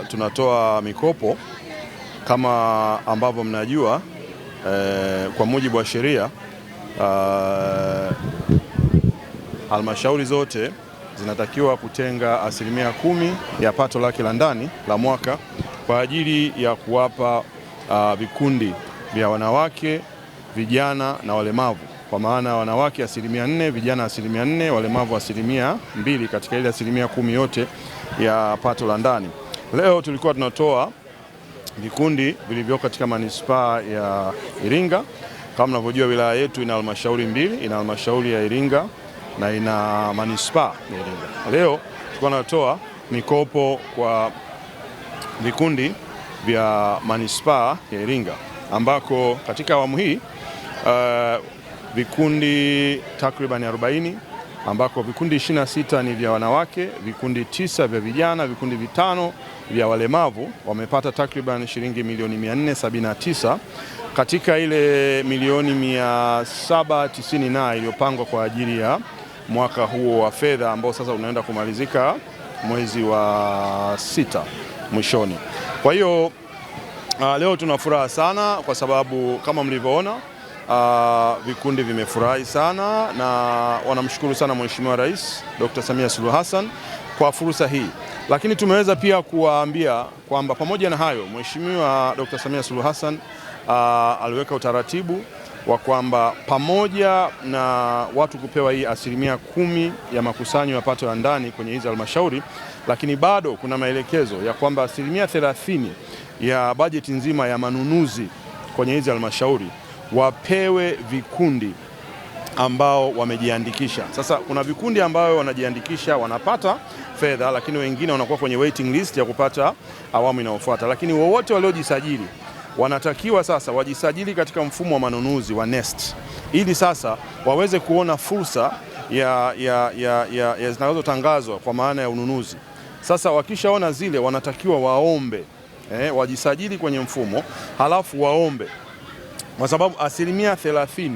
tunatoa mikopo kama ambavyo mnajua, kwa mujibu wa sheria halmashauri zote zinatakiwa kutenga 10% ya pato lake la ndani la mwaka kwa ajili ya kuwapa vikundi vya wanawake, vijana na walemavu. Kwa maana wanawake 4%, vijana 4%, walemavu 2% katika ile 10% yote ya pato la ndani. Leo tulikuwa tunatoa vikundi vilivyoko katika manispaa ya Iringa. Kama mnavyojua, wilaya yetu ina halmashauri mbili, ina halmashauri ya Iringa na ina manispaa ya Iringa. Leo tulikuwa tunatoa mikopo kwa vikundi vya manispaa ya Iringa, ambako katika awamu hii vikundi takriban 40, ambako vikundi 26 ni vya wanawake, vikundi 9 vya vijana, vikundi 5 vya walemavu wamepata takriban shilingi milioni 479 katika ile milioni 790 iliyopangwa kwa ajili ya mwaka huo wa fedha ambao sasa unaenda kumalizika mwezi wa 6 mwishoni. Kwa hiyo leo tuna furaha sana kwa sababu kama mlivyoona vikundi vimefurahi sana na wanamshukuru sana Mheshimiwa Rais Dr. Samia Suluhu Hassan kwa fursa hii. Lakini tumeweza pia kuwaambia kwamba pamoja na hayo, Mheshimiwa Dr. Samia Suluhu Hassan aliweka utaratibu wa kwamba pamoja na watu kupewa hii 10% ya makusanyo ya pato la ndani kwenye hizi halmashauri, lakini bado kuna maelekezo ya kwamba 30% ya bajeti nzima ya manunuzi kwenye hizi halmashauri wapewe vikundi ambao wamejiandikisha. Sasa kuna vikundi ambao wanajiandikisha wanapata fedha, lakini wengine wanakuwa kwenye waiting list ya kupata awamu inayofuata. Lakini wowote waliojisajili wanatakiwa sasa wajisajili katika mfumo wa manunuzi wa NeST, ili sasa waweze kuona fursa ya zinazotangazwa kwa maana ya ununuzi. Sasa wakishaona zile, wanatakiwa waombe, wajisajili kwenye mfumo, halafu waombe, kwa sababu 30%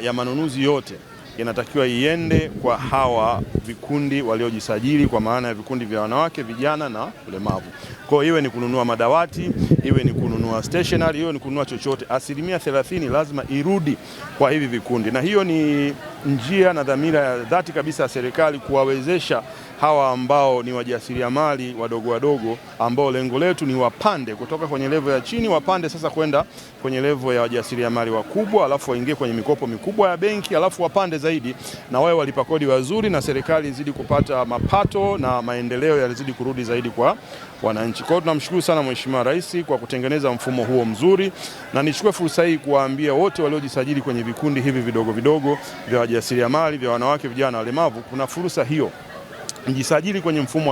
ya manunuzi yote inatakiwa iende kwa hawa vikundi waliojisajili, kwa maana ya vikundi vya wanawake, vijana na ulemavu. Kwa hiyo iwe ni kununua madawati, iwe ni kununua stationery, iwe ni kununua chochote, 30% lazima irudi kwa hivi vikundi. Na hiyo ni njia na dhamira ya dhati kabisa ya serikali kuwawezesha hawa ambao ni wajasiriamali wadogo wadogo, ambao lengo letu ni wapande kutoka kwenye level ya chini, wapande sasa kwenda kwenye level ya wajasiriamali wakubwa, alafu waingie kwenye mikopo mikubwa ya benki, alafu wapande zaidi na wawe walipa kodi wazuri, na serikali izidi kupata mapato na maendeleo yazidi kurudi zaidi kwa wananchi. Kwa hiyo tunamshukuru sana Mheshimiwa Rais kwa kutengeneza mfumo huo mzuri, na nichukue fursa hii kuwaambia wote waliojisajili kwenye vikundi hivi vidogo vidogo vya wajasiriamali, vya wanawake, vijana na walemavu, kuna fursa hiyo. Mjisajili kwenye mfumo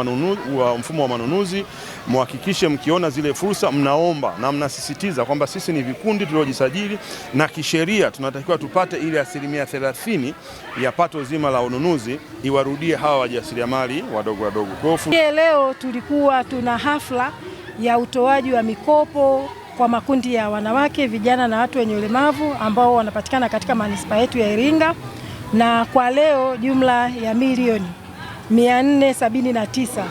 wa manunuzi, muhakikishe mkiona zile fursa mnaomba na mnasisitiza kwamba sisi ni vikundi tuliojisajili na kisheria tunatakiwa tupate ile 30% ya pato zima la ununuzi iwarudie hawa wajasiriamali wadogo wadogo. Leo tulikuwa tuna hafla ya utoaji wa mikopo kwa makundi ya wanawake, vijana na watu wenye ulemavu ambao wanapatikana katika manispaa yetu ya Iringa, na kwa leo jumla ya milioni 479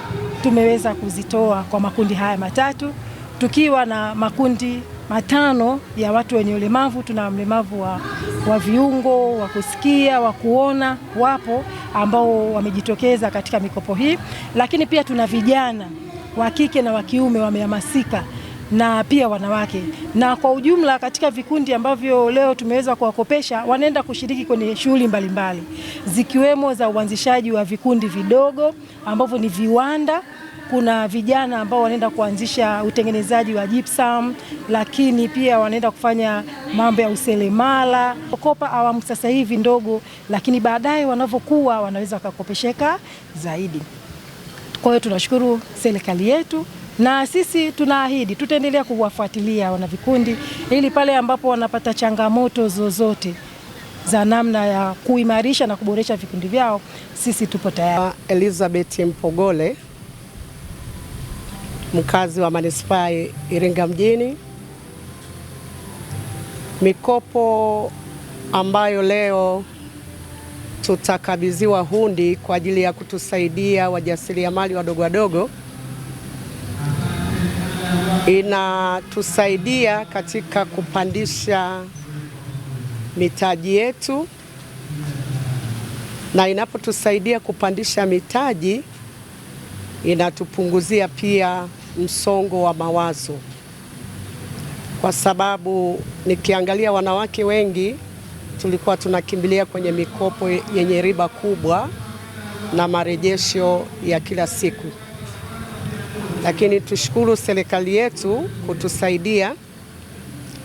tumeweza kuzitoa kwa makundi haya matatu, tukiwa na makundi 5 ya watu wenye ulemavu. Tuna mlemavu wa viungo, wa kusikia, wa kuona, wapo ambao wamejitokeza katika mikopo hii, lakini pia tuna vijana wa kike na wa kiume wamehamasika, na pia wanawake, na kwa ujumla katika vikundi ambavyo leo tumeweza kuwakopesha, wanaenda kushiriki kwenye shughuli mbalimbali zikiwemo za uanzishaji wa vikundi vidogo ambavyo ni viwanda. Kuna vijana ambao wanaenda kuanzisha utengenezaji wa gypsum, lakini pia wanaenda kufanya mambo ya useremala. Kukopa awamu sasa hivi ndogo, lakini baadaye wanavyokuwa wanaweza kukopesheka zaidi. Kwa hiyo tunashukuru serikali yetu, na sisi tunaahidi tutaendelea kuwafuatilia wana vikundi ili pale ambapo wanapata changamoto zozote za namna ya kuimarisha na kuboresha vikundi vyao, sisi tupo tayari. Elizabeth Mpogole, mkazi wa manispaa Iringa mjini. Mikopo ambayo leo tutakabidhiwa hundi kwa ajili ya kutusaidia wajasiriamali wadogo wadogo inatusaidia katika kupandisha mitaji yetu, na inapotusaidia kupandisha mitaji inatupunguzia pia msongo wa mawazo, kwa sababu nikiangalia wanawake wengi tulikuwa tunakimbilia kwenye mikopo yenye riba kubwa na marejesho ya kila siku, lakini tushukuru serikali yetu kutusaidia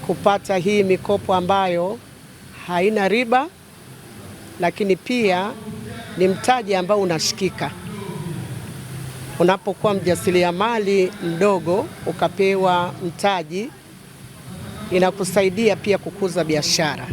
kupata hii mikopo ambayo haina riba, lakini pia ni mtaji ambao unashikika. Unapokuwa mjasiriamali mdogo ukapewa mtaji, inakusaidia pia kukuza biashara.